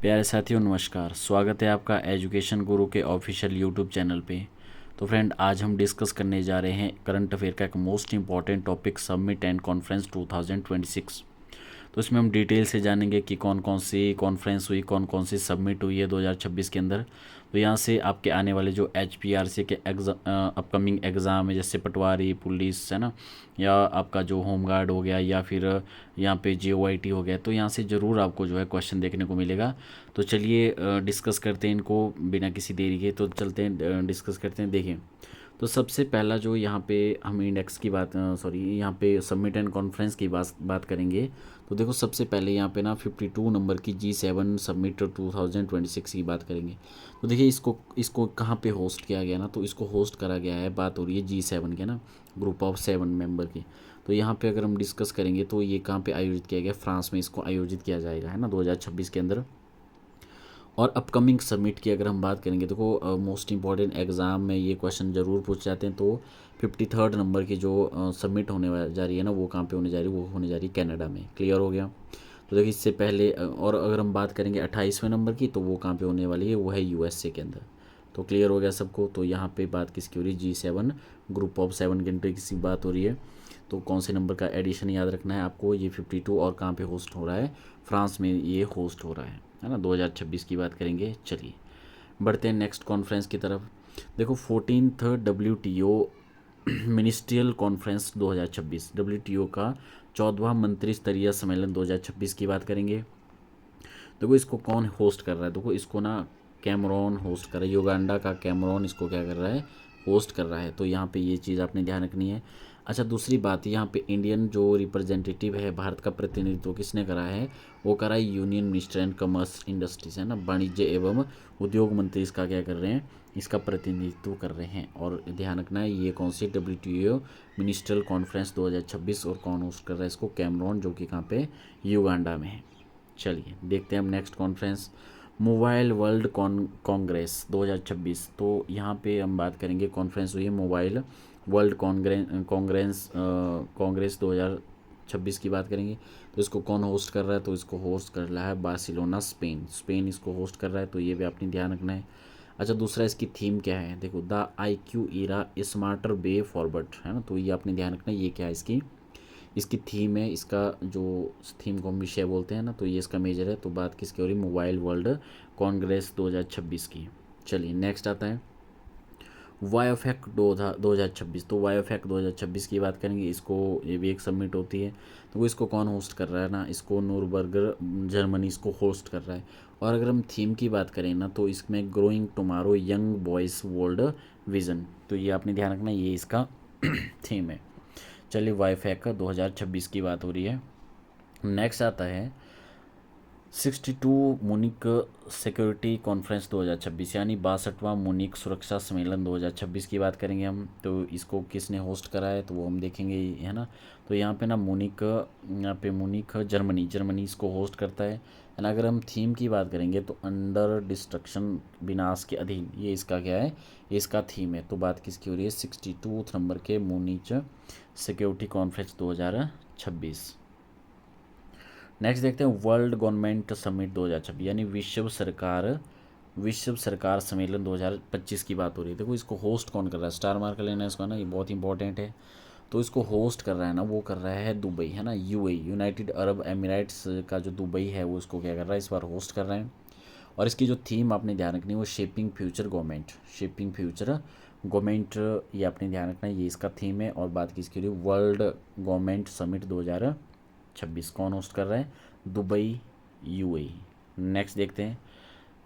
प्यारे साथियों नमस्कार। स्वागत है आपका एजुकेशन गुरु के ऑफिशियल यूट्यूब चैनल पे। तो फ्रेंड, आज हम डिस्कस करने जा रहे हैं करंट अफेयर का एक most important topic, summit and conference 2026। तो इसमें हम डिटेल से जानेंगे कि कौन कौन सी कॉन्फ्रेंस हुई, कौन कौन सी सबमिट हुई है 2026 के अंदर। तो यहाँ से आपके आने वाले जो HPRC के अपकमिंग एग्ज़ाम है, जैसे पटवारी, पुलिस, है ना, या आपका जो होमगार्ड हो गया, या फिर यहाँ पे JOIT हो गया, तो यहाँ से ज़रूर आपको जो है क्वेश्चन देखने को मिलेगा। तो चलिए डिस्कस करते हैं इनको बिना किसी देरी के। तो चलते हैं डिस्कस करते हैं। देखिए, तो सबसे पहला जो यहाँ पे हम इंडेक्स की बात यहाँ पे सबमिट एंड कॉन्फ्रेंस की बात करेंगे। तो देखो, सबसे पहले यहाँ पे ना 52 नंबर की G7 सबमिट 2026 की बात करेंगे। तो देखिए, इसको कहाँ पे होस्ट किया गया ना, तो इसको होस्ट करा गया है, बात हो रही है G7 के ना, ग्रुप ऑफ 7 मेंबर की। तो यहाँ पे अगर हम डिस्कस करेंगे तो ये कहाँ पे आयोजित किया गया, फ्रांस में इसको आयोजित किया जाएगा, है ना, 2026 के अंदर। और अपकमिंग सबमिट की अगर हम बात करेंगे, देखो मोस्ट इंपॉर्टेंट एग्ज़ाम में ये क्वेश्चन ज़रूर पूछ जाते हैं। तो 53rd नंबर की जो सबमिट होने जा रही है ना, वो कहाँ पे होने जा रही है, वो होने जा रही है कनाडा में। क्लियर हो गया। तो देखिए, इससे पहले और अगर हम बात करेंगे 28वें नंबर की, तो वो कहाँ पे होने वाली है, वो है USA के अंदर। तो क्लियर हो गया सबको। तो यहाँ पे बात किसकी हो रही है, G7 ग्रुप ऑफ 7 कंट्री की बात हो रही है। तो कौन से नंबर का एडिशन याद रखना है आपको, ये 52, और कहाँ पे होस्ट हो रहा है, फ्रांस में ये होस्ट हो रहा है ना, 2026 की बात करेंगे। चलिए बढ़ते हैं नेक्स्ट कॉन्फ्रेंस की तरफ। देखो, 14th WTO ministerial conference 2026, WTO का 14वां मंत्री स्तरीय सम्मेलन 2026 की बात करेंगे। देखो, इसको कौन होस्ट कर रहा है, देखो इसको ना कैमरून होस्ट कर रहा है, युगांडा का कैमरून इसको क्या कर रहा है, होस्ट कर रहा है। तो यहाँ पे ये चीज़ आपने ध्यान रखनी है। अच्छा, दूसरी बात, यहाँ पे इंडियन जो रिप्रेजेंटेटिव है, भारत का प्रतिनिधित्व किसने करा है, वो करा है union minister and commerce industries, है ना, वाणिज्य एवं उद्योग मंत्री इसका क्या कर रहे हैं, इसका प्रतिनिधित्व कर रहे हैं। और ध्यान रखना है, ये कौन सी WTO मिनिस्ट्रियल कॉन्फ्रेंस 2026, और कौन होस्ट कर रहा है इसको, कैमरून, जो कि कहाँ पे, युगांडा में है। चलिए देखते हैं हम next conference, mobile world Congress 2026। तो यहाँ पे हम बात करेंगे, कॉन्फ्रेंस हुई है मोबाइल वर्ल्ड कांग्रेस 2026 की बात करेंगे। तो इसको कौन होस्ट कर रहा है, तो इसको होस्ट कर रहा है बार्सिलोना, स्पेन इसको होस्ट कर रहा है। तो ये भी आपने ध्यान रखना है। अच्छा, दूसरा इसकी थीम क्या है, देखो, the IQ era smarter way forward, है ना। तो ये आपने ध्यान रखना है, ये क्या है, इसकी थीम है, इसका जो थीम को हम विषय बोलते हैं ना, तो ये इसका मेजर है। तो बात किसकी हो रही, मोबाइल वर्ल्ड कांग्रेस 2026 की। चलिए नेक्स्ट आता है वायोफेक 2026। तो वायोफेक 2026 की बात करेंगे, इसको ये भी एक सबमिट होती है। तो वो इसको कौन होस्ट कर रहा है ना, इसको नूरबर्गर जर्मनी इसको होस्ट कर रहा है। और अगर हम थीम की बात करें ना, तो इसमें growing tomorrow young boys world vision. तो ये आपने ध्यान रखना, ये इसका थीम है। चलिए, वाईफैक का 2026 की बात हो रही है। नेक्स्ट आता है 62 मुनिक सिक्योरिटी कॉन्फ्रेंस 2026, यानी 62वां मुनिक सुरक्षा सम्मेलन 2026 की बात करेंगे हम। तो इसको किसने होस्ट करा है, तो वो हम देखेंगे, है ना। तो यहाँ पे ना मुनिक जर्मनी इसको होस्ट करता है। एंड अगर हम थीम की बात करेंगे, तो अंडर डिस्ट्रक्शन, विनाश के अधीन, ये इसका क्या है, ये इसका थीम है। तो बात किसकी हो रही है, 62 नंबर के मुनिच सिक्योरिटी कॉन्फ्रेंस 2026। नेक्स्ट देखते हैं वर्ल्ड गवर्नमेंट समिट 2026, यानी विश्व सरकार सम्मेलन 2025 की बात हो रही है। देखो, इसको होस्ट कौन कर रहा है, स्टार मार्क लेना है इसका ना, ये बहुत इंपॉर्टेंट है। तो इसको होस्ट कर रहा है ना, वो कर रहा है दुबई, है ना, UAE, यूनाइटेड अरब एमिरेट्स का जो दुबई है, वो इसको क्या कर रहा है, इस बार होस्ट कर रहा है। और इसकी जो थीम आपने ध्यान रखनी है, वो शेपिंग फ्यूचर गवर्नमेंट, ये आपने ध्यान रखना है, ये इसका थीम है। और बात किसकी हो रही है, वर्ल्ड गवर्नमेंट समिट 2026 कौन होस्ट कर रहा है, दुबई, UAE। नेक्स्ट देखते हैं,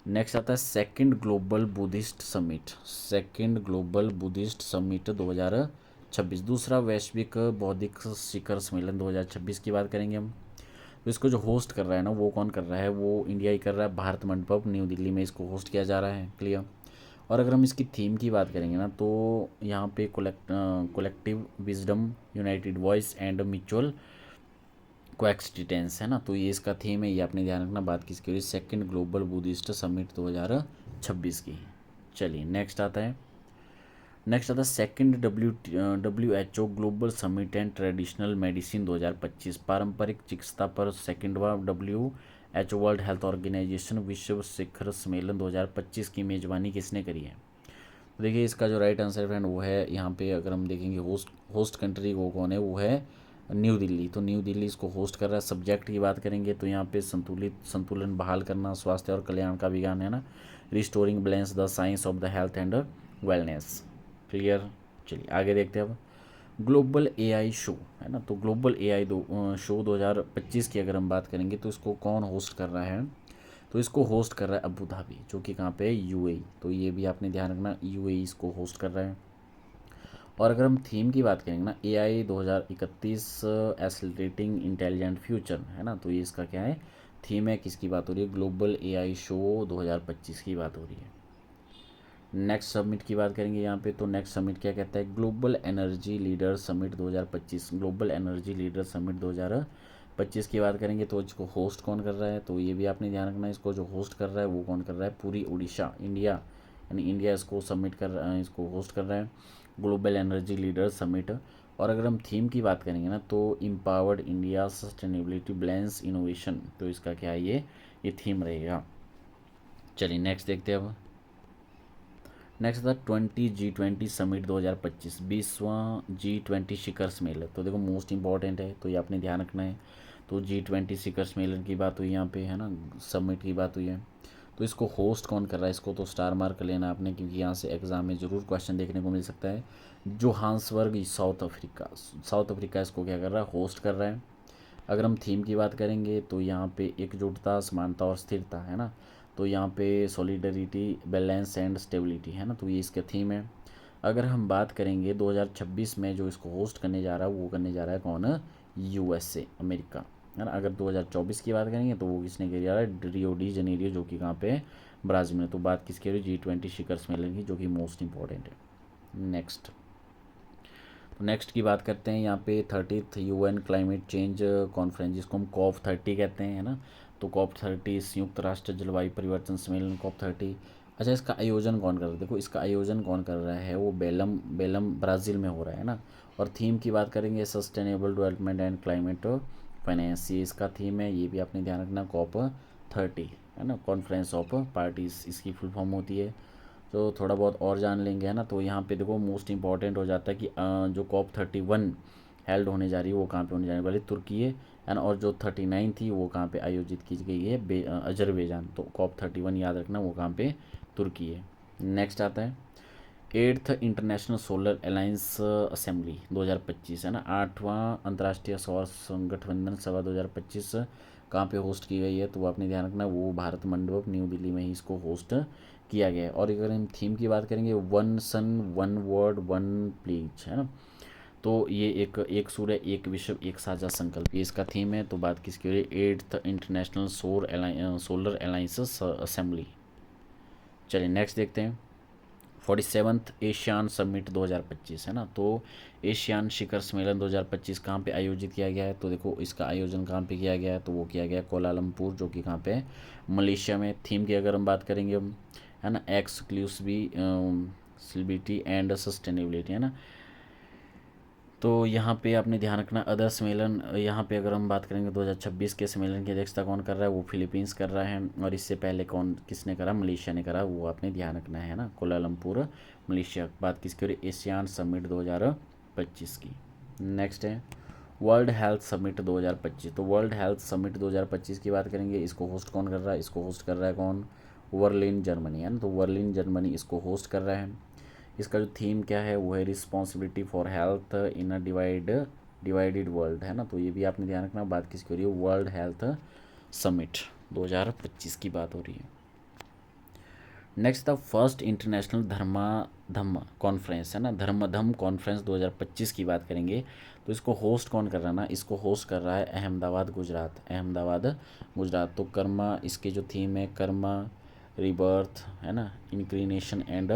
नेक्स्ट आता है सेकंड ग्लोबल बुद्धिस्ट समिट 2026, दूसरा वैश्विक बौद्धिक शिखर सम्मेलन 2026 की बात करेंगे हम। तो इसको जो होस्ट कर रहा है ना, वो कौन कर रहा है, वो इंडिया ही कर रहा है, भारत मंडपम न्यू दिल्ली में इसको होस्ट किया जा रहा है। क्लियर। और अगर हम इसकी थीम की बात करेंगे ना, तो यहाँ पे collective wisdom, united voice and mutual coexistence, है ना। तो ये इसका थीम है, ये आपने ध्यान रखना। बात किसकी हो रही है, सेकंड ग्लोबल बुद्धिस्ट समिट 2026 की। चलिए नेक्स्ट आता है second WHO global summit and traditional medicine 2025, पारंपरिक चिकित्सा पर 2वां वर्ल्ड हेल्थ ऑर्गेनाइजेशन विश्व शिखर सम्मेलन 2025 की मेज़बानी किसने करी है? तो देखिए इसका जो राइट आंसर फ्रेंड वो है यहाँ पे, अगर हम देखेंगे होस्ट कंट्री वो कौन है, वो है न्यू दिल्ली। तो न्यू दिल्ली इसको होस्ट कर रहा है। सब्जेक्ट की बात करेंगे तो यहाँ पे संतुलन बहाल करना, स्वास्थ्य और कल्याण का विज्ञान है ना, restoring balance the science of the health and wellness. Clear. चलिए आगे देखते हैं अब। ग्लोबल एआई शो है ना, तो ग्लोबल एआई शो 2025 की अगर हम बात करेंगे तो इसको कौन होस्ट कर रहा है? तो इसको होस्ट कर रहा है अबू धाबी, जो कि कहाँ पे है, यूएई। तो ये भी आपने ध्यान रखना, यूएई इसको होस्ट कर रहा है। और अगर हम थीम की बात करेंगे ना, एआई 2031 एसिलेटिंग इंटेलिजेंट फ्यूचर है ना, तो ये इसका क्या है, थीम है। किसकी बात हो रही है? ग्लोबल एआई शो 2025 की बात हो रही है। नेक्स्ट समिट की बात करेंगे यहाँ पे, तो नेक्स्ट समिट क्या कहता है? Global energy leader summit 2025। Global energy leader summit 2025 की बात करेंगे तो इसको होस्ट कौन कर रहा है? तो ये भी आपने ध्यान रखना है, इसको जो होस्ट कर रहा है वो कौन कर रहा है? पूरी उड़ीसा, इंडिया, यानी इंडिया इसको सबमिट कर रहा है, इसको होस्ट कर रहा है ग्लोबल एनर्जी लीडर समिट। और अगर हम थीम की बात करेंगे ना, तो empowered India sustainability balance innovation, तो इसका क्या है, ये थीम रहेगा। चलिए नेक्स्ट देखते हैं अब। नेक्स्ट था G20 समिट 2025, 20वां G20 शिखर सम्मेलन। तो देखो मोस्ट इंपॉर्टेंट है, तो ये आपने ध्यान रखना है। तो G20 शिखर सम्मेलन की बात हुई यहाँ पे है ना, समिट की बात हुई है। तो इसको होस्ट कौन कर रहा है? इसको तो स्टार मार्क कर लेना आपने, क्योंकि यहाँ से एग्जाम में ज़रूर क्वेश्चन देखने को मिल सकता है। Johannesburg, south Africa. South Africa इसको क्या कर रहा है? होस्ट कर रहा है। अगर हम थीम की बात करेंगे तो यहाँ पे एकजुटता, समानता और स्थिरता है ना, तो यहाँ पे सॉलिडरिटी, बैलेंस एंड स्टेबिलिटी है ना, तो ये इसका थीम है। अगर हम बात करेंगे 2026 में जो इसको होस्ट करने जा रहा है, वो करने जा रहा है कौन? यूएसए, अमेरिका है ना। अगर 2024 की बात करेंगे तो वो किसने किया जा रहा है? रियो डी जनेरियो, जो कि कहाँ पे है? ब्राज़ील में। तो बात किसकी हो रही है? G20 शिखर सम्मेलन की, जो कि मोस्ट इंपॉर्टेंट है। नेक्स्ट, तो नेक्स्ट की बात करते हैं यहाँ पे 30th UN climate change conference, जिसको हम COP30 कहते हैं है ना। तो COP30 संयुक्त राष्ट्र जलवायु परिवर्तन सम्मेलन COP30। अच्छा, इसका आयोजन कौन कर रहा है? देखो इसका आयोजन कौन कर रहा है, वो बेलम ब्राज़ील में हो रहा है ना। और थीम की बात करेंगे sustainable development and climate finance, ये इसका थीम है। ये भी आपने ध्यान रखना, COP30 है ना, कॉन्फ्रेंस ऑफ पार्टीज इसकी फुल फॉर्म होती है। तो थोड़ा बहुत और जान लेंगे है ना, तो यहाँ पे देखो मोस्ट इंपॉर्टेंट हो जाता है कि जो COP31 हेल्ड होने जा रही है वो कहाँ पे होने जाने वाली? तुर्की है ना। और जो 39 थी वो कहाँ पे आयोजित की गई है? अजरबैजान। तो COP31 याद रखना, वो कहाँ पे? तुर्की है। नेक्स्ट आता है 8th international solar alliance assembly 2025 है ना, 8वां अंतर्राष्ट्रीय सौर संगठन सभा 2025 कहाँ पे होस्ट की गई है? तो वो आपने ध्यान रखना, वो भारत मंडप, न्यू दिल्ली में ही इसको होस्ट किया गया है। और अगर हम थीम की बात करेंगे, one sun one word one please है ना, तो ये एक सूर्य, एक विश्व, एक साझा संकल्प, ये इसका थीम है। तो बात किसकी हो रही है? 8th international solar alliance assembly. चलिए नेक्स्ट देखते हैं 47th एशियान समिट 2025 है ना। तो एशियान शिखर सम्मेलन 2025 कहाँ पे आयोजित किया गया है? तो देखो इसका आयोजन कहाँ पे किया गया है? तो वो किया गया कोलालमपुर, जो कि कहाँ पे है? मलेशिया में। थीम की अगर हम बात करेंगे हम है ना, एक्सक्लूसिविटी एंड सस्टेनेबिलिटी है ना। तो यहाँ पे आपने ध्यान रखना अदर सम्मेलन, यहाँ पे अगर हम बात करेंगे 2026 के सम्मेलन की अध्यक्षता कौन कर रहा है? वो फिलीपींस कर रहा है। और इससे पहले किसने करा? मलेशिया ने करा, वो आपने ध्यान रखना है ना, कोलालमपुर, मलेशिया। बात किसकी हो रही? एशियान समिट 2025 की। नेक्स्ट है वर्ल्ड हेल्थ समिट 2025। तो वर्ल्ड हेल्थ समिट 2025 की बात करेंगे, इसको होस्ट कौन कर रहा है? इसको होस्ट कर रहा है कौन? बर्लिन, जर्मनी है ना। तो बर्लिन, जर्मनी इसको होस्ट कर रहा है। इसका जो थीम क्या है वो है responsibility for health in a divided world है ना। तो ये भी आपने ध्यान रखना। बात किसकी हो रही है? वर्ल्ड हेल्थ समिट 2025 की बात हो रही है। नेक्स्ट था फर्स्ट इंटरनेशनल धम्म कॉन्फ्रेंस है ना, धर्मधम कॉन्फ्रेंस 2025 की बात करेंगे। तो इसको होस्ट कौन कर रहा है ना? इसको होस्ट कर रहा है अहमदाबाद, गुजरात। तो कर्मा, इसके जो थीम है कर्मा, रिबर्थ है ना, इंक्लिनेशन एंड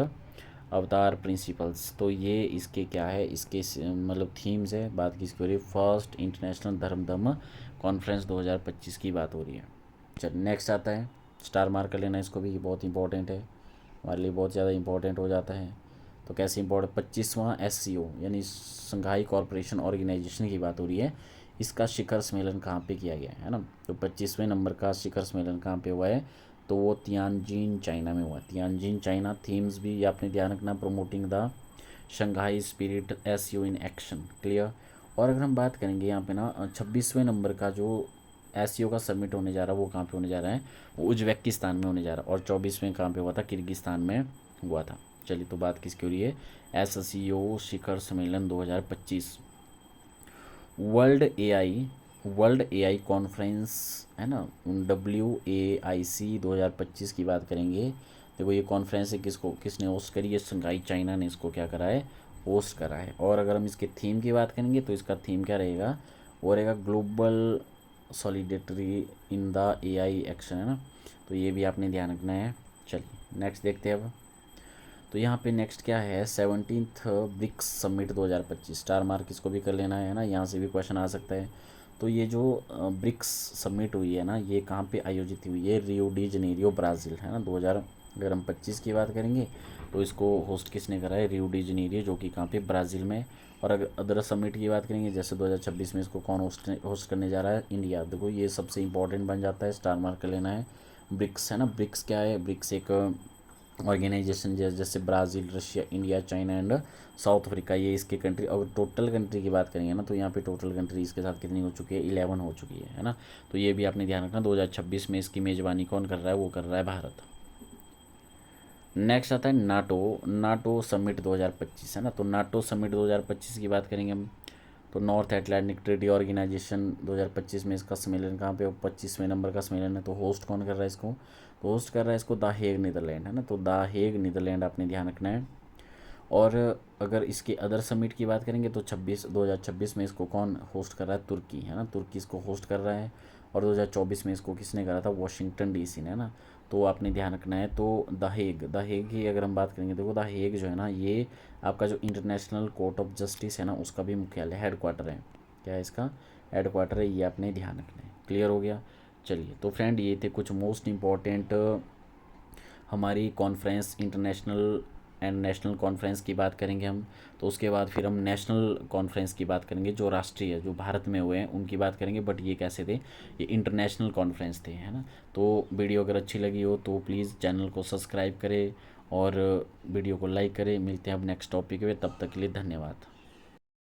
अवतार प्रिंसिपल्स। तो ये इसके क्या है? इसके मतलब थीम्स है। बात किसकी हो रही है? फर्स्ट इंटरनेशनल धर्म कॉन्फ्रेंस 2025 की बात हो रही है। चल नेक्स्ट आता है, स्टार मार्क कर लेना इसको भी, ये बहुत इंपॉर्टेंट है हमारे लिए, बहुत ज़्यादा इंपॉर्टेंट हो जाता है। तो कैसे इंपॉर्टेंट? 25वां SCO यानी संघाई कॉरपोरेशन ऑर्गेनाइजेशन की बात हो रही है। इसका शिखर सम्मेलन कहाँ पे किया गया है ना। तो 25वें नंबर का शिखर सम्मेलन कहाँ पे हुआ है, तो वो तियानजिन चाइना में हुआ। Tianjin China. थीम्स भी आपने ध्यान रखना, promoting the Shanghai spirit SCO in action. Clear. और अगर हम बात करेंगे यहाँ पे ना 26वें नंबर का जो एससीओ का सबमिट होने जा रहा है वो कहाँ पे होने जा रहा है, वो उज्बेकिस्तान में होने जा रहा है। और 24वें कहाँ पे हुआ था, किर्गिस्तान में हुआ था। चलिए, तो बात किसकी हो रही है, एससीओ शिखर सम्मेलन 2025। वर्ल्ड एआई कॉन्फ्रेंस है ना, WAIC 2025 की बात करेंगे। देखो ये कॉन्फ्रेंस है, किसने होस्ट करी है, शंघाई चाइना ने इसको क्या करा है, होस्ट करा है। और अगर हम इसके थीम की बात करेंगे तो इसका थीम क्या रहेगा, वो रहेगा global सॉलिडेटरी in the AI action, है ना। तो ये भी आपने ध्यान रखना है। चलिए नेक्स्ट देखते हैं अब। तो यहाँ पे नेक्स्ट क्या है, 17th BRICS summit 2025। Star mark इसको भी कर लेना है ना, यहाँ से भी क्वेश्चन आ सकता है। तो ये जो ब्रिक्स समिट हुई है ना, ये कहाँ पे आयोजित हुई है, रियो डी जनेरियो ब्राज़ील, है ना। 2000 अगर हम 25 की बात करेंगे तो इसको होस्ट किसने करा है, रियो डी जनेरियो, जो कि कहाँ पे, ब्राज़ील में। और अगर अदर समिट की बात करेंगे, जैसे 2026 में इसको कौन होस्ट करने जा रहा है, इंडिया। देखो ये सबसे इंपॉर्टेंट बन जाता है, स्टार मार्क कर लेना है। ब्रिक्स है ना, ब्रिक्स क्या है, ब्रिक्स एक ऑर्गेनाइजेशन जैसे Brazil, Russia, India, China and south Africa, ये इसके कंट्री। और टोटल कंट्री की बात करेंगे ना, तो यहाँ पे टोटल कंट्री इसके साथ कितनी हो चुकी है, 11 हो चुकी है ना। तो ये भी आपने ध्यान रखना, 2026 में इसकी मेज़बानी कौन कर रहा है, वो कर रहा है भारत। नेक्स्ट आता है नाटो समिट 2025, है ना। तो नाटो समिट 2025 की बात करेंगे हम, तो नॉर्थ एटलांटिक ट्रेडी ऑर्गेनाइजेशन 2025 में इसका सम्मेलन कहाँ पे, 25वें नंबर का सम्मेलन है। तो होस्ट कौन कर रहा है इसको, तो होस्ट कर रहा है इसको द हेग नीदरलैंड, है ना। तो द हेग नीदरलैंड आपने ध्यान रखना है। और अगर इसके अदर समिट की बात करेंगे तो 2026 में इसको कौन होस्ट कर रहा है, तुर्की, है ना। तुर्की इसको होस्ट कर रहा है। और 2024 में इसको किसने करा था, वाशिंगटन DC ने, है ना। तो आपने ध्यान रखना है। तो द हेग की अगर हम बात करेंगे, देखो द हेग जो है ना, ये आपका जो इंटरनेशनल कोर्ट ऑफ जस्टिस है ना, उसका भी मुख्यालय, हेड क्वार्टर है। क्या है इसका, हेड क्वार्टर है, ये आपने ध्यान रखना है। क्लियर हो गया। चलिए, तो फ्रेंड ये थे कुछ मोस्ट इम्पॉर्टेंट हमारी conference, international and national conference की बात करेंगे हम। तो उसके बाद फिर हम नेशनल कॉन्फ्रेंस की बात करेंगे, जो राष्ट्रीय, जो भारत में हुए हैं उनकी बात करेंगे। बट ये कैसे थे, ये इंटरनेशनल कॉन्फ्रेंस थे, है ना। तो वीडियो अगर अच्छी लगी हो तो प्लीज़ चैनल को सब्सक्राइब करें और वीडियो को लाइक करें। मिलते हैं अब नेक्स्ट टॉपिक में, तब तक के लिए धन्यवाद।